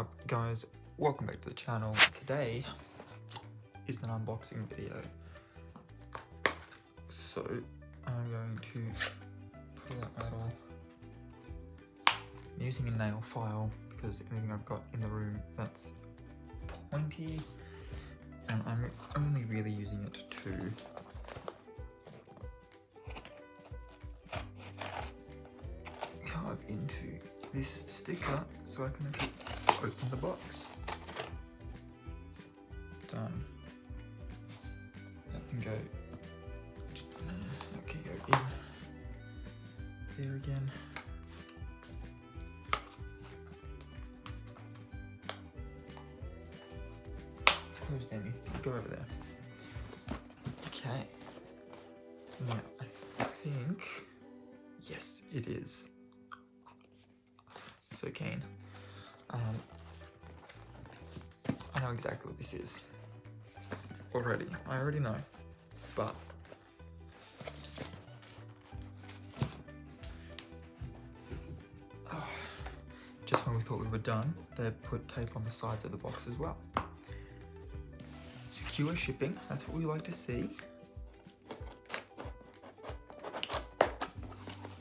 up, guys? Welcome back to the channel. Today is an unboxing video. So I'm going to pull out my little... I'm using a nail file because anything I've got in the room that's pointy, and I'm only really using it to carve into this sticker so I can actually open the box. Done. That can go. That can go in there again. Close Demi. Go over there. Okay. Now I think yes, it is. So keen. I know exactly what this is already. I already know, but just when we thought we were done, they put tape on the sides of the box as well. Secure shipping, that's what we like to see.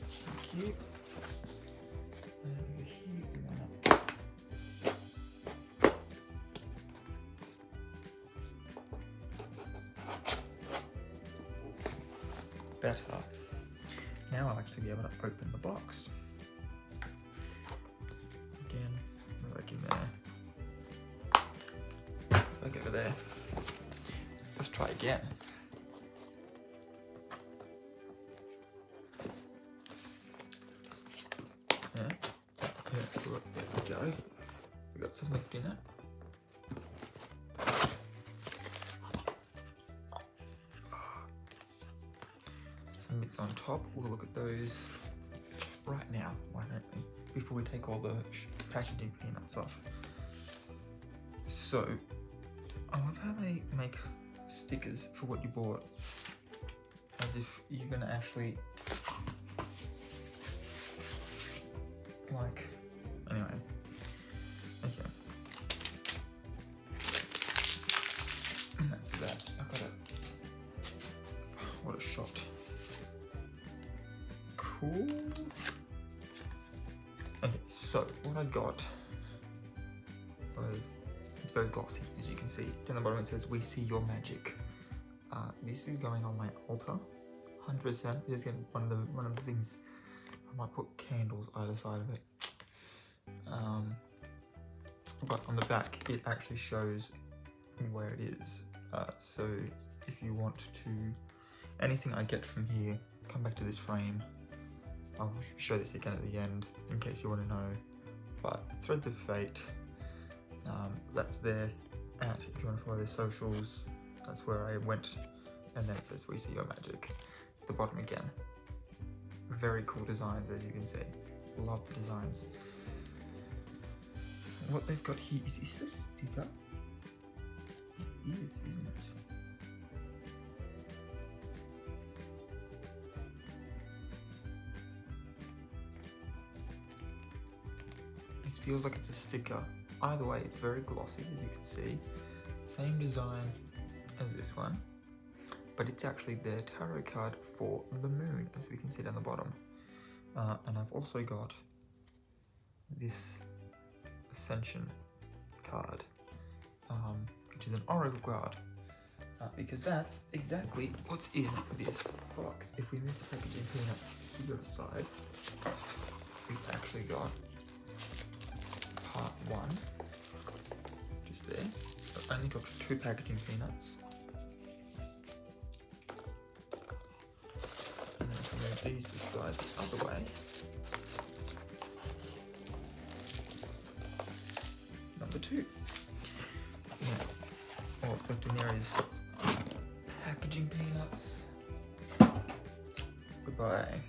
Thank you. And over here we want better. Now I'll actually be able to open the box. Again, back in there. Back over there. Let's try again. Yeah. There we go. We got some left in it. Some bits on top. We'll look at those right now, why don't we? Before we take all the packaging peanuts off. So, I love how they make stickers for what you bought, as if you're gonna actually like, anyway, okay, and that's that. I got it. What a shot. Cool. Okay, so what I got was, it's very glossy, as you can see. Down the bottom it says, "We see your magic." This is going on my altar, 100%. This is one of the things. I might put candles either side of it. But on the back, it actually shows where it is. So if you want to, anything I get from here, come back to this frame. I'll show this again at the end in case you want to know. But Threads of Fate. That's there at, if you want to follow their socials, that's where I went, and then it says "We see your magic." The bottom again. Very cool designs, as you can see. Love the designs. What they've got here, is this a sticker? It is, isn't it? This feels like it's a sticker. Either way, it's very glossy, as you can see. Same design as this one, but it's actually their tarot card for the moon, as we can see down the bottom. And I've also got this Ascension card, which is an Oracle card, because that's exactly what's in this box. If we move the packaging peanuts here aside, we've actually got part one, just there. I've only got 2 packaging peanuts. And then if I move these aside the other way, number 2. Now, all that's left in there is packaging peanuts. Goodbye.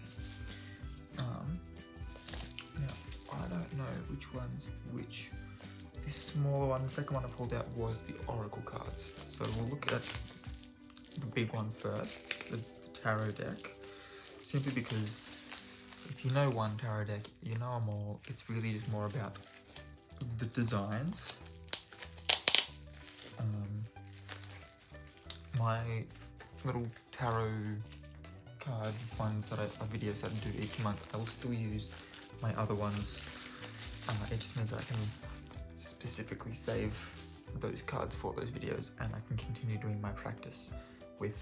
Now, I don't know which one's which. This smaller one, the second one I pulled out, was the Oracle cards. So we'll look at the big one first, the tarot deck. Simply because if you know one tarot deck, you know them all. It's really just more about the designs. My little tarot card ones that I videos that I do each month, I will still use my other ones. It just means that I can specifically save those cards for those videos, and I can continue doing my practice with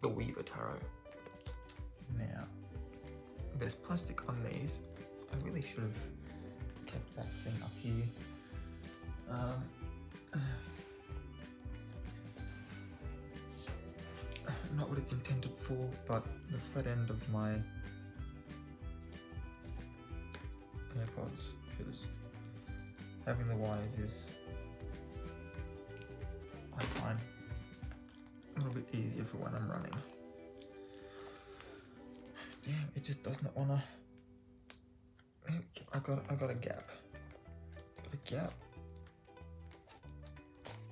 the Weaver Tarot. Now, there's plastic on these. I really should have kept that thing up here. Not what it's intended for, but the flat end of my AirPods, because having the wires is, I find, a little bit easier for when I'm running. Damn, it just does not wanna. I got a gap. Got a gap.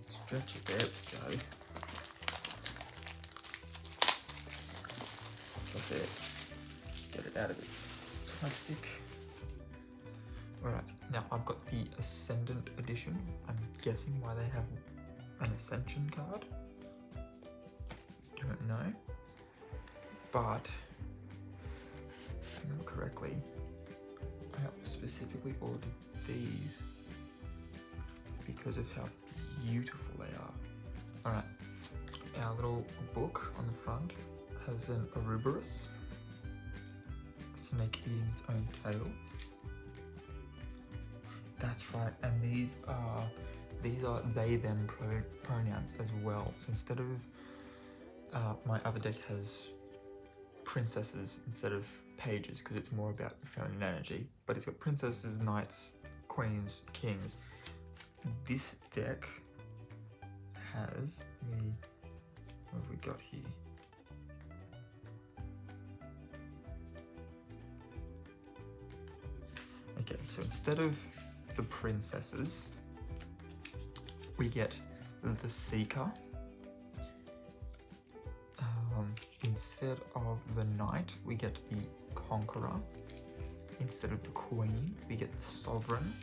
Stretch it. There we go. That's it. Get it out of its plastic. Alright, now I've got the Ascendant edition. I'm guessing why they have an Ascension card. Don't know. But, if I remember correctly, I specifically ordered these because of how beautiful they are. Alright, our little book on the front has an Ouroboros, a snake eating its own tail. That's right, and these are they them pronouns as well. So instead of my other deck has princesses instead of pages because it's more about feminine energy, but it's got princesses, knights, queens, kings. This deck has what have we got here? Okay, so instead of the princesses, we get the Seeker. Instead of the Knight, we get the Conqueror. Instead of the Queen, we get the Sovereign.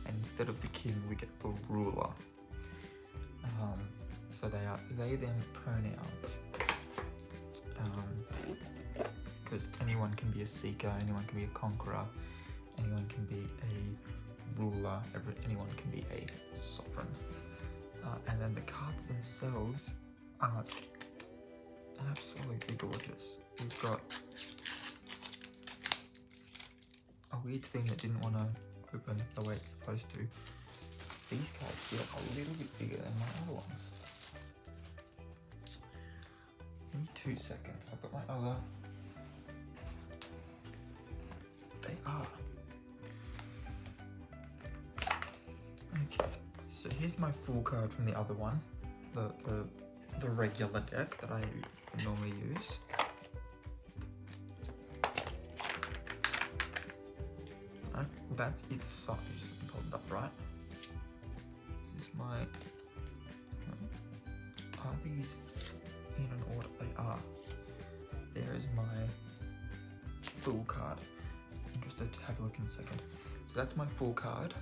And instead of the King, we get the Ruler. So they are they, them pronouns. Because anyone can be a Seeker, anyone can be a Conqueror, anyone can be a Ruler, anyone can be a Sovereign. And then the cards themselves are absolutely gorgeous. We've got a weird thing that didn't want to open the way it's supposed to. These cards feel a little bit bigger than my other ones. Give me 2 seconds. I've got my other. They are. Okay, so here's my full card from the other one, the regular deck that I normally use. That's its size. Hold it up, right? This is my. Are these in an order? They are. There is my full card. Interested to have a look in a second. So that's my full card.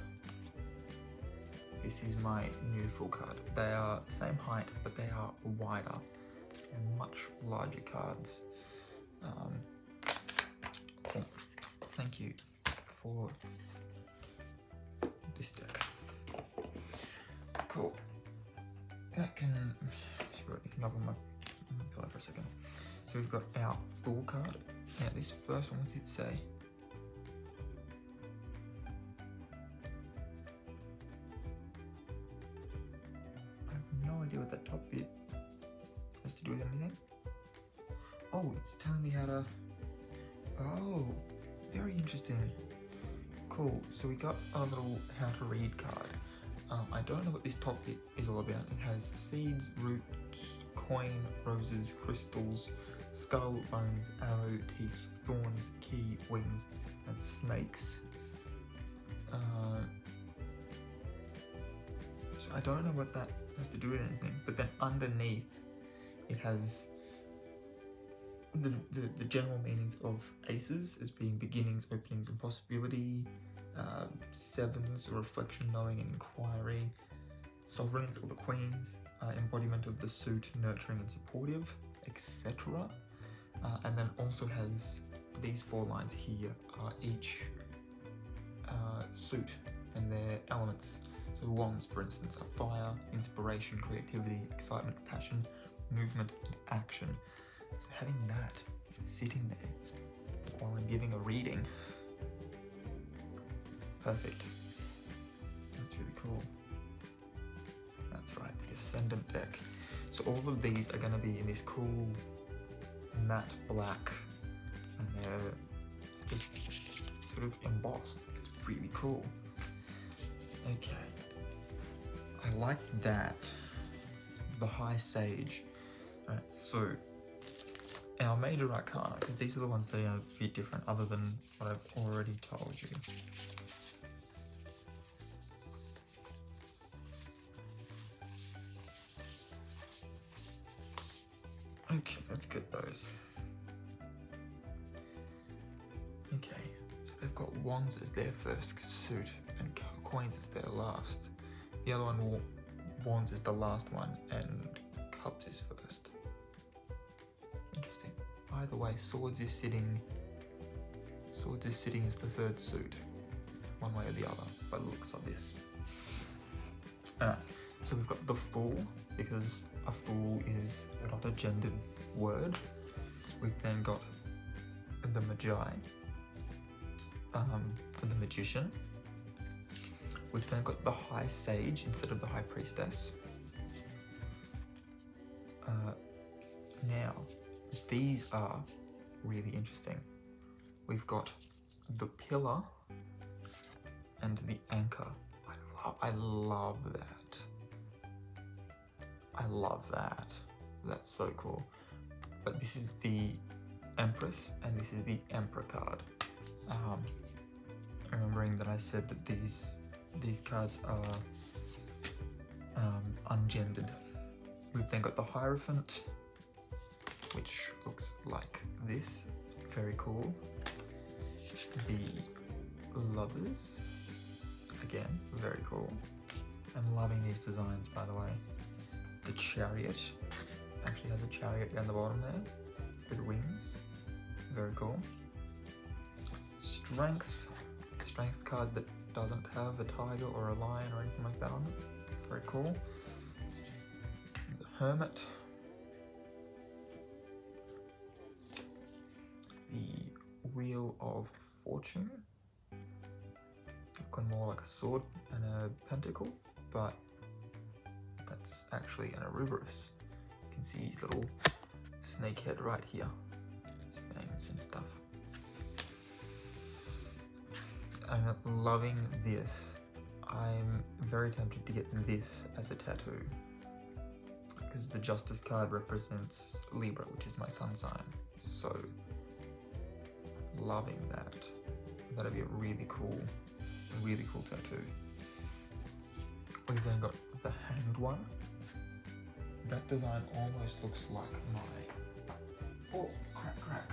This is my new full card. They are the same height, but they are wider and much larger cards. Thank you for this deck. Cool. That can up on my pillow for a second. So we've got our full card. Now this first one, what's it say? I have no idea what that top bit has to do with anything. Oh, it's telling me how to. Oh, very interesting. Cool. So we got a little how to read card. I don't know what this top bit is all about. It has seeds, roots, coin, roses, crystals, skull, bones, arrow, teeth, thorns, key, wings, and snakes. So I don't know what that has to do with anything. But then underneath, it has the general meanings of aces as being beginnings, openings, and possibility. Sevens, reflection, knowing, and inquiry. Sovereigns, or the queens, embodiment of the suit, nurturing and supportive, etc. And then also has these 4 lines here are each suit and their elements. So wands, for instance, are fire, inspiration, creativity, excitement, passion, movement, and action. So having that sitting there while I'm giving a reading, perfect. That's really cool. That's right, the Ascendant deck. So all of these are going to be in this cool matte black, and they're just sort of embossed. It's really cool. Okay, I like that. The High Sage. Alright, so our major arcana, because these are the ones that are a bit different other than what I've already told you. Okay, let's get those. Okay, so they've got wands as their first suit and coins as their last. The other one, wands is the last one and cups is first. Interesting. Either way, swords is sitting as the third suit, one way or the other, by the looks of this. Alright, so we've got the Fool, because a fool is not a gendered word. We've then got the Magi, for the Magician. We've then got the High Sage instead of the High Priestess. Now, these are really interesting. We've got the Pillar and the Anchor. I love that. I love that. That's so cool. But this is the Empress and this is the Emperor card. Remembering that I said that these cards are ungendered. We've then got the Hierophant, which looks like this. It's very cool. The Lovers, again, very cool. I'm loving these designs, by the way. The Chariot actually has a chariot down the bottom there with wings. Very cool. Strength card that doesn't have a tiger or a lion or anything like that on it. Very cool. The Hermit. The Wheel of Fortune. Looking more like a sword and a pentacle, but that's actually an Ouroboros. You can see his little snake head right here. Fangs and stuff. I'm loving this. I'm very tempted to get this as a tattoo because the Justice card represents Libra, which is my sun sign. So loving that. That'd be a really cool tattoo. We've then got the Hanged One. That design almost looks like my, oh, crack.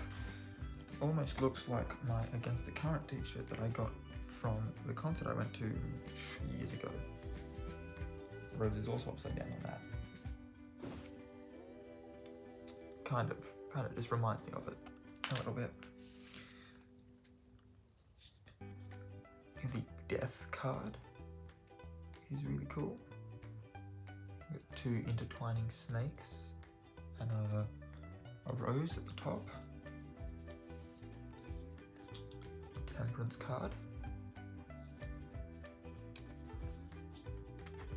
Almost looks like my Against the Current t-shirt that I got from the concert I went to years ago. The rose is also upside down on that. Kind of just reminds me of it a little bit. The Death card is really cool. We've got 2 intertwining snakes and a rose at the top. The Temperance card.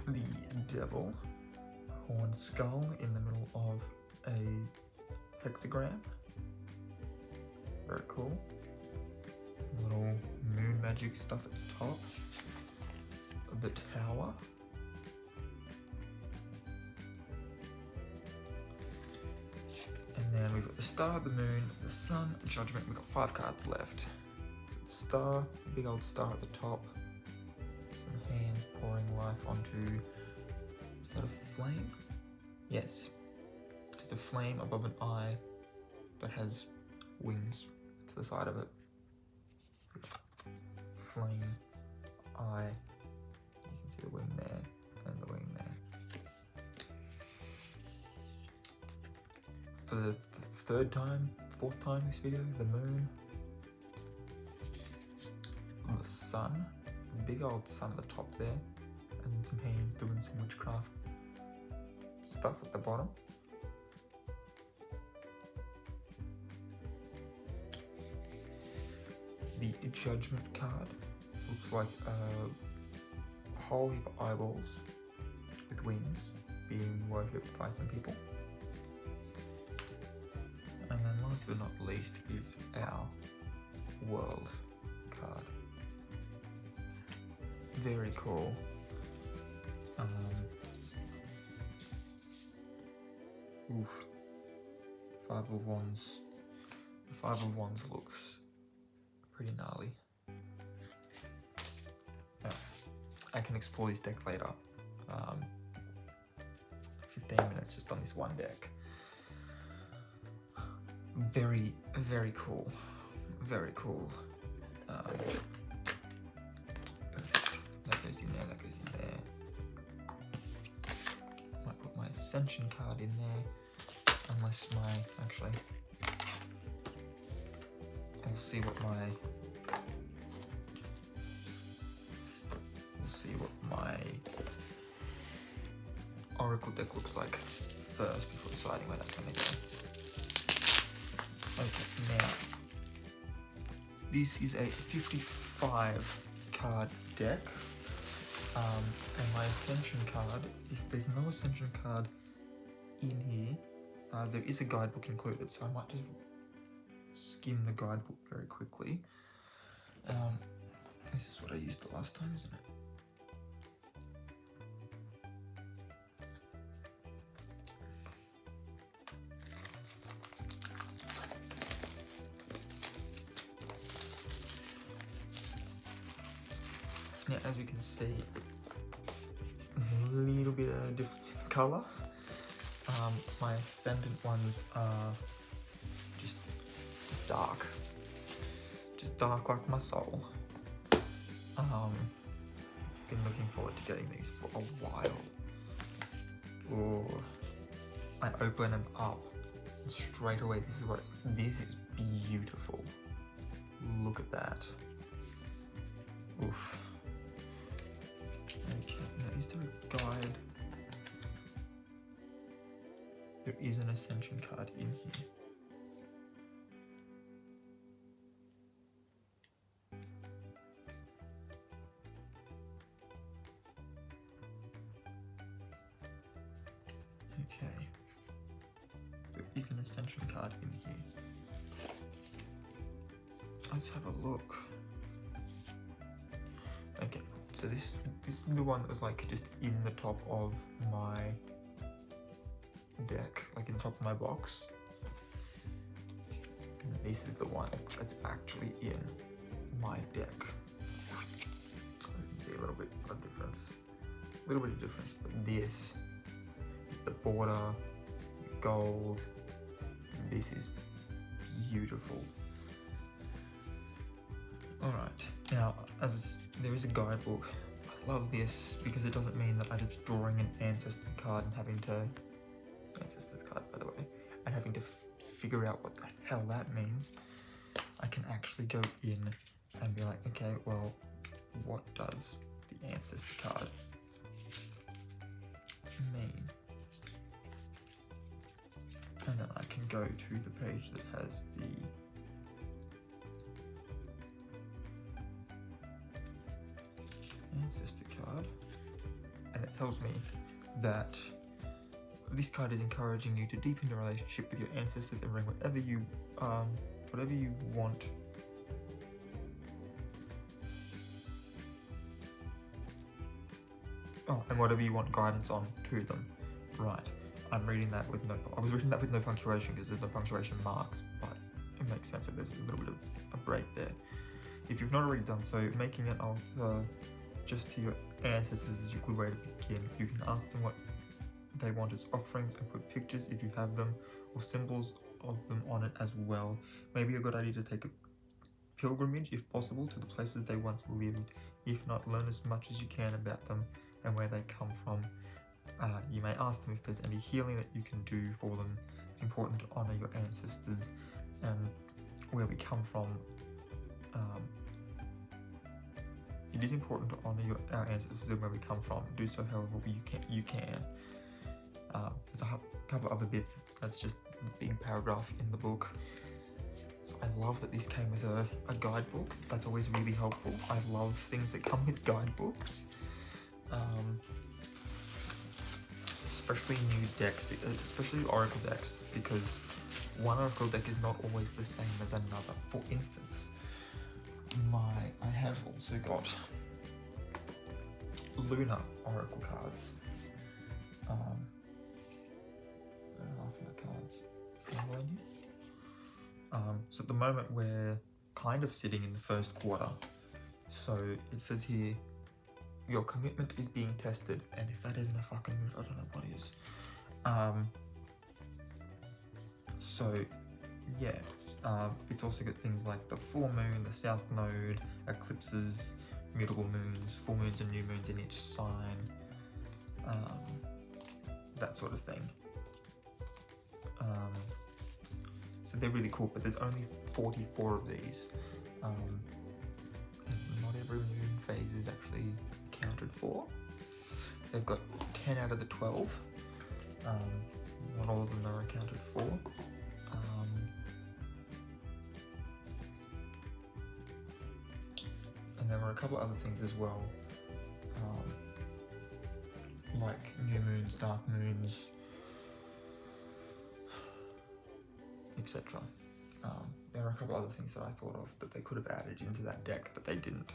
The Devil, a horned skull in the middle of a hexagram. Very cool. Little moon magic stuff at the top. The Tower. And then we've got the Star, the Moon, the Sun, Judgment. We've got 5 cards left. So the Star, big old star at the top. Some hands pouring life onto, is that a flame? Yes. There's a flame above an eye that has wings to the side of it. Flame eye. You can see the wing there and the wing there. For the third time, fourth time this video, the moon. The sun, a big old sun at the top there, and some hands doing some witchcraft stuff at the bottom. The Judgment card looks like a whole heap of eyeballs with wings being worshipped by some people. And then last but not least is our World card. Very cool. Oof. Five of Wands. The Five of Wands looks pretty gnarly. I can explore this deck later. 15 minutes just on this one deck. Very, very cool. Very cool. Perfect. That goes in there, that goes in there. Might put my Ascension card in there. Unless actually, we'll see what my Oracle deck looks like first before deciding where that's going to go. Okay, now, this is a 55 card deck, and my Ascension card, if there's no Ascension card in here, there is a guidebook included, so I might just skim the guidebook very quickly. This is what I used the last time, isn't it? Now, as you can see, a little bit of difference in colour. My Ascendant ones are just dark. Just dark like my soul. Been looking forward to getting these for a while. Oh, I open them up and straight away this is beautiful. Look at that. Oof. Okay, now is there a guide? There is an Ascension card in here. Okay. There is an Ascension card in here. Let's have a look. Okay, so this is the one that was like just in the top of my deck, like in the top of my box. And this is the one that's actually in my deck. You can see a little bit of difference. But this, the border, the gold, this is beautiful. Alright, now there is a guidebook. I love this because it doesn't mean that I'm just drawing an Ancestors card and having to Ancestors card, by the way, and having to figure out what the hell that means. I can actually go in and be like, okay, well, what does the Ancestor card mean? And then I can go to the page that has the Ancestor card, and it tells me that this card is encouraging you to deepen your relationship with your ancestors and bring whatever you want and whatever you want guidance on to them. Right, I'm reading that with I was reading that with no punctuation because there's no punctuation marks, but it makes sense that there's a little bit of a break there. If you've not already done so, making an altar just to your ancestors is a good way to begin. You can ask them what they want as offerings and put pictures, if you have them, or symbols of them on it as well. Maybe a good idea to take a pilgrimage, if possible, to the places they once lived. If not, learn as much as you can about them and where they come from. You may ask them if there's any healing that you can do for them. It's important to honour your ancestors and where we come from. It is important to honour our ancestors and where we come from. Do so however you can. There's a couple other bits. That's just the big paragraph in the book. So I love that this came with a guidebook. That's always really helpful. I love things that come with guidebooks. Especially new decks, especially Oracle decks, because one Oracle deck is not always the same as another. For instance, I have also got Lunar Oracle cards. So at the moment we're kind of sitting in the first quarter. So it says here, your commitment is being tested, and if that isn't a fucking mood, I don't know what is. So yeah, it's also got things like the full moon, the south node, eclipses, mutable moons, full moons and new moons in each sign, that sort of thing. So they're really cool, but there's only 44 of these. And not every moon phase is actually accounted for. They've got 10 out of the 12. Not all of them are accounted for. And there were a couple other things as well, like new moons, dark moons, etc. There are a couple other things that I thought of that they could have added into that deck, but they didn't.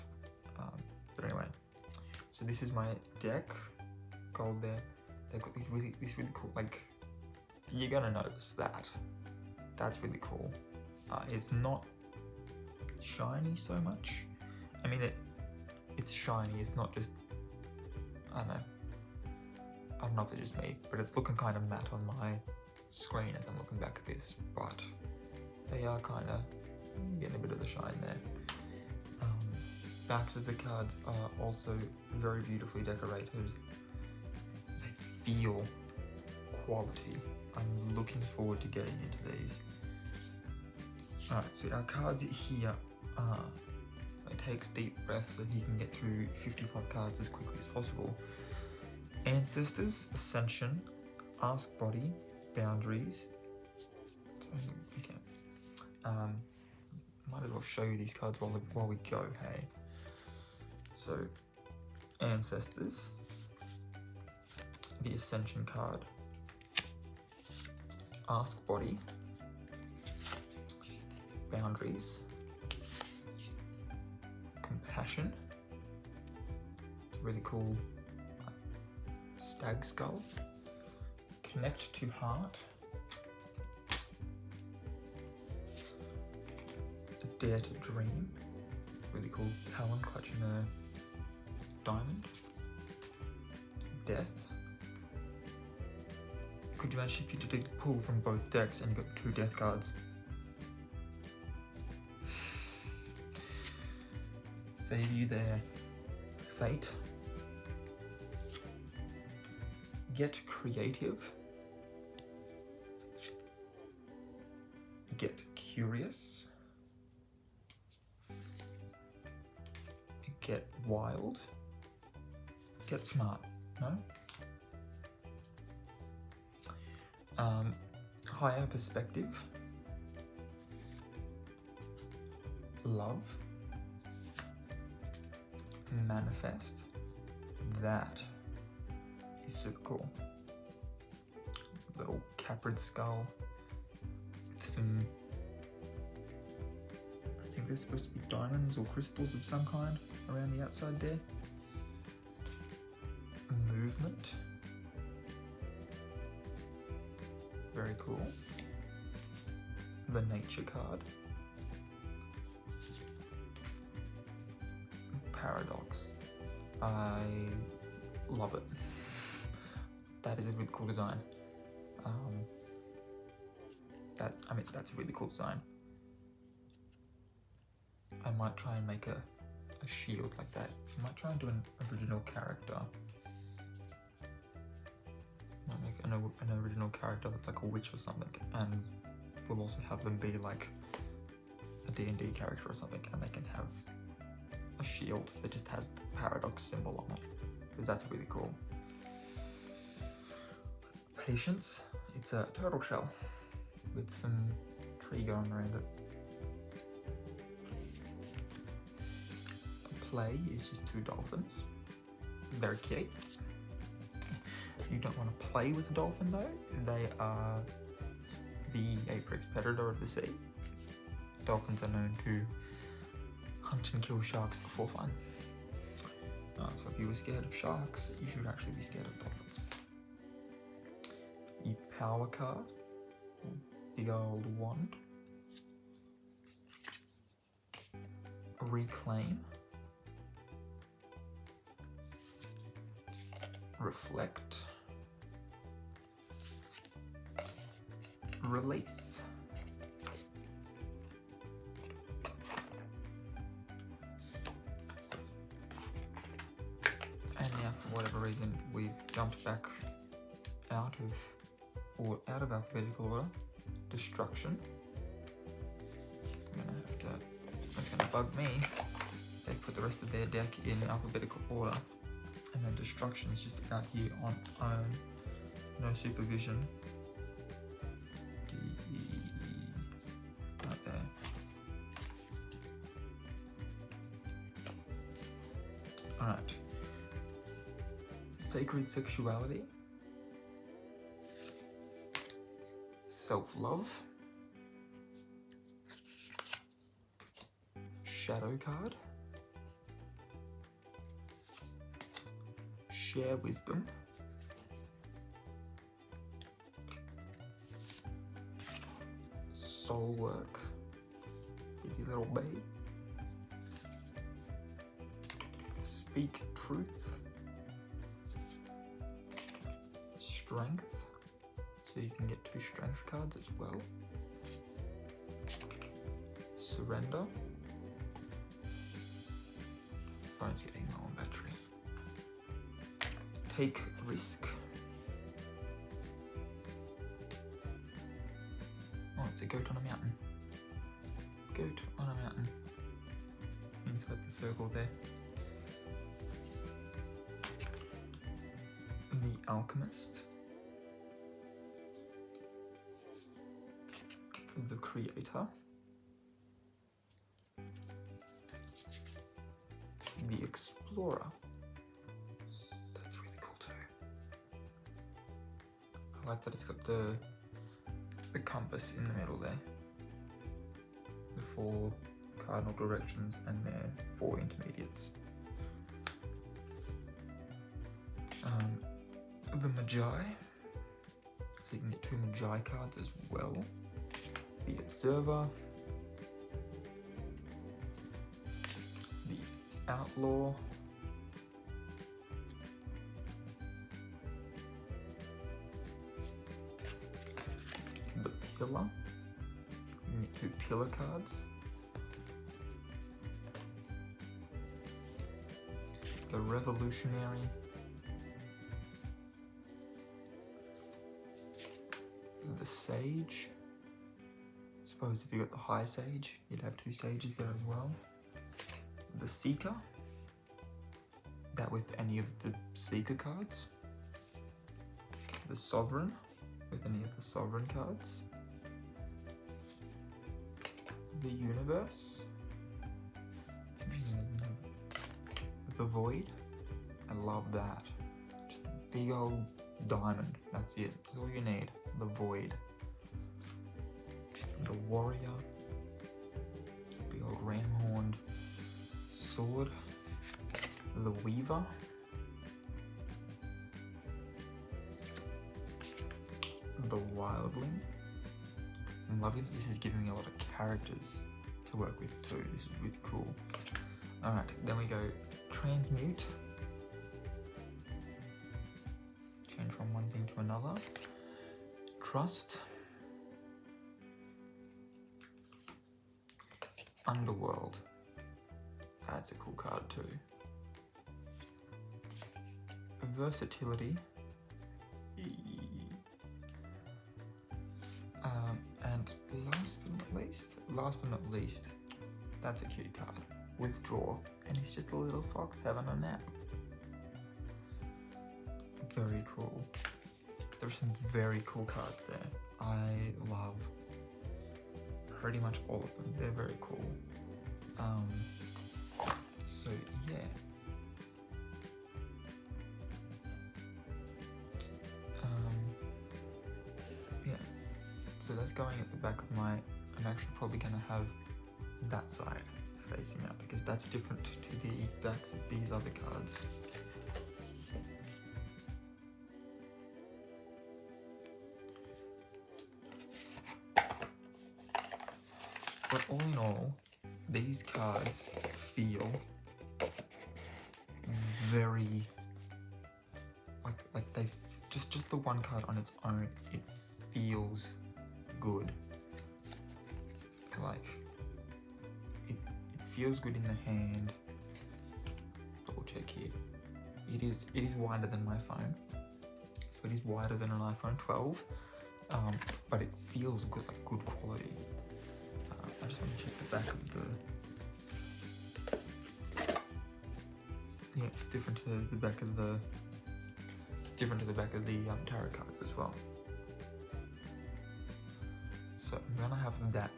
But anyway, so this is my deck. Gold there. They've got this really cool, like, you're gonna notice that. That's really cool. It's not shiny so much. I mean, it's shiny. It's not just, I don't know if it's just me, but it's looking kind of matte on my screen as I'm looking back at this, but they are kind of getting a bit of the shine there. Backs of the cards are also very beautifully decorated. They feel quality. I'm looking forward to getting into these. Alright, so our cards here are, it takes deep breaths so he can get through 55 cards as quickly as possible. Ancestors, Ascension, Ask Body, Boundaries. Okay. Might as well show you these cards while we go, hey? So, Ancestors, the Ascension card, Ask Body, Boundaries, Compassion, it's a really cool stag skull, Connect to Heart, Dare to Dream, really cool Talon clutching a diamond, Death. Could you imagine if you did a pull from both decks and you got 2 death cards? Save you there. Fate. Get creative. Get curious. Get wild. Get smart. No? Higher perspective. Love. Manifest. That is super cool. Little caprid skull with some, I think they're supposed to be diamonds or crystals of some kind around the outside there. Movement. Very cool. The Nature card. Paradox. I love it. That is a really cool design. That's a really cool design. might try and make a shield like that. I might try and do an original character. Might make an original character that's like a witch or something, and we'll also have them be like a D&D character or something, and they can have a shield that just has the paradox symbol on it, because that's really cool. Patience, it's a turtle shell with some tree going around it. Play is just 2 dolphins. Very cute. You don't want to play with a dolphin though. They are the apex predator of the sea. Dolphins are known to hunt and kill sharks for fun. So if you were scared of sharks, you should actually be scared of dolphins. The power card, big old wand. Reclaim. Reflect. Release. And now, for whatever reason, we've jumped back out of alphabetical order. Destruction. I'm gonna have to. That's gonna bug me. They've put the rest of their deck in alphabetical order, and then destruction is just out here on own, no supervision. Right there. Alright. Sacred sexuality. Self-love. Shadow card. Share wisdom. Soul work. Busy little babe. Speak truth. Strength. So you can get 2 strength cards as well. Surrender. Phone's getting low on battery. Take risk. Oh, it's a goat on a mountain. Goat on a mountain. Inside the circle there. The alchemist. The creator. The explorer. That's really cool too. I like that it's got the compass in the middle there. The 4 cardinal directions and their 4 intermediates. The Magi. So you can get 2 Magi cards as well. The Observer. The Outlaw. The Pillar. You get 2 Pillar cards. The Revolutionary. The Sage. I suppose if you got the High Sage, you'd have 2 sages there as well. The Seeker. That with any of the Seeker cards. The Sovereign, with any of the Sovereign cards. The Universe. The Void. I love that. Just a big old diamond. That's it. That's all you need. The Void. The Warrior. Big old ram-horned sword. The Weaver. The Wildling. I'm loving that this is giving me a lot of characters to work with too. This is really cool. Alright, then we go Transmute. Change from one thing to another. Trust. Underworld. That's a cool card too. Versatility. And last but not least, that's a cute card. Withdraw, and he's just a little fox having a nap. Very cool. There's some very cool cards there. I love pretty much all of them. They're very cool. So yeah. Yeah. So that's going at the back of my. I'm actually probably gonna have that side facing up because that's different to the backs of these other cards. But all in all, these cards feel very like they just the one card on its own, it feels good. Like it feels good in the hand. Double check here. It is wider than my phone, so it is wider than an iPhone 12, but it feels good, like good quality. I just want to check the back of the. Yeah, it's different to the back of the. Different to the back of the tarot cards as well. So I'm gonna have that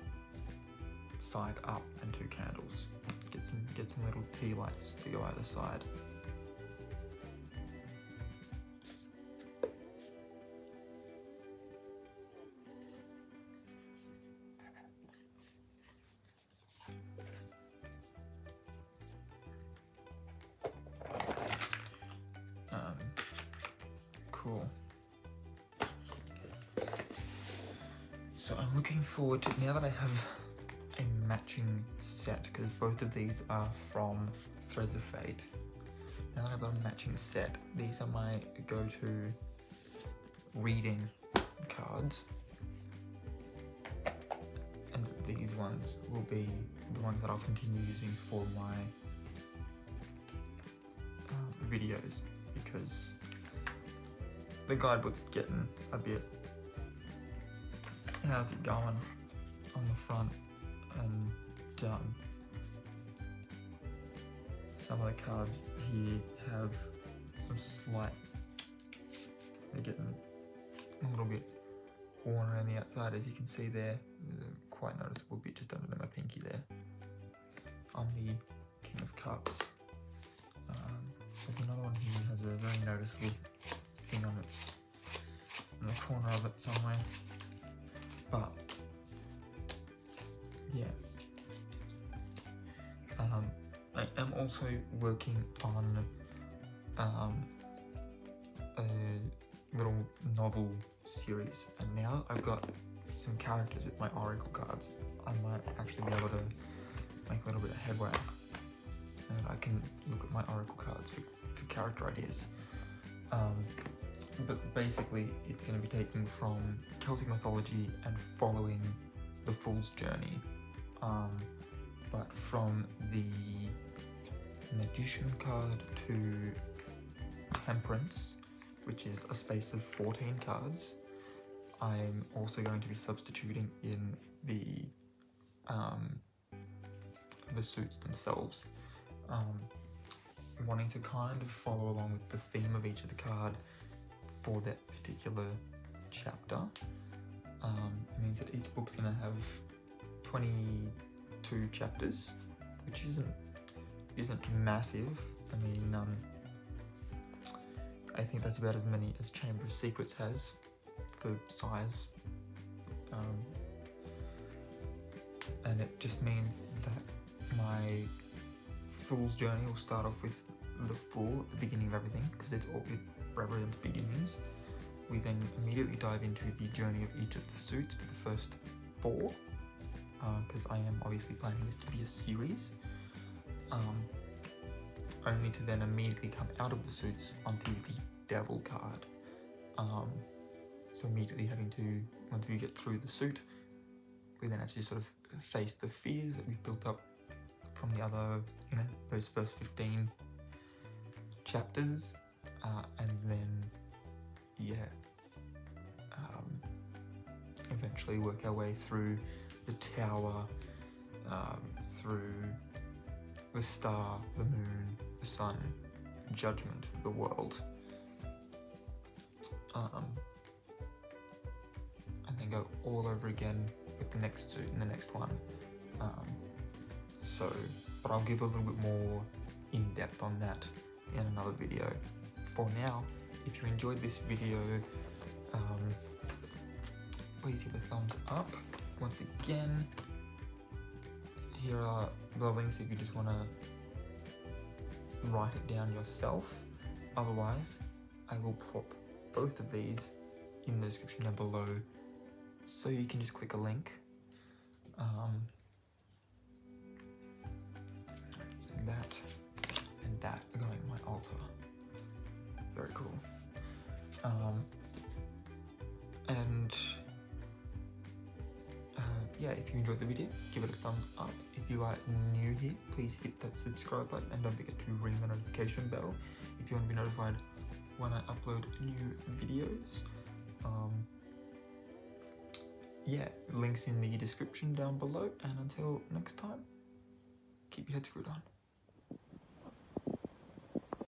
side up and 2 candles. Get some little tea lights to go either side. Cool. So I'm looking forward to, now that I have a matching set, because both of these are from Threads of Fate. Now that I've got a matching set, these are my go-to reading cards. And these ones will be the ones that I'll continue using for my videos, because the guidebook's getting a bit, how's it going on the front, and some of the cards here have some slight, they're getting a little bit worn around the outside, as you can see there. There's a quite noticeable bit just under my pinky there. I'm the King of Cups. There's another one here that has a very noticeable thing on the corner of it somewhere, but yeah. I am also working on a little novel series, and now I've got some characters with my oracle cards. I might actually be able to make a little bit of headway, and I can look at my oracle cards for character ideas. But basically it's going to be taken from Celtic mythology and following the Fool's Journey, but from the Magician card to Temperance, which is a space of 14 cards. I'm also going to be substituting in the suits themselves, wanting to kind of follow along with the theme of each of the card for that particular chapter. It means that each book's going to have 22 chapters, which isn't massive. I mean, I think that's about as many as Chamber of Secrets has for size, and it just means that my Fool's Journey will start off with the Fool at the beginning of everything, because it represents beginnings. We then immediately dive into the journey of each of the suits for the first 4, because I am obviously planning this to be a series, only to then immediately come out of the suits onto the Devil card. So immediately once we get through the suit, we then have to sort of face the fears that we've built up from the other, those first 15 chapters, and then, eventually work our way through the tower, through the star, the moon, the sun, judgment, the world. And then go all over again with the next two in the next one. But I'll give a little bit more in-depth on that in another video. For now, if you enjoyed this video, please hit the thumbs up. Once again, here are the links if you just want to write it down yourself. Otherwise, I will pop both of these in the description down below, so you can just click a link. So that and that are going in my altar. Very cool. If you enjoyed the video, give it a thumbs up. If you are new here, please hit that subscribe button and don't forget to ring the notification bell if you want to be notified when I upload new videos. Links in the description down below, and until next time, keep your head screwed on.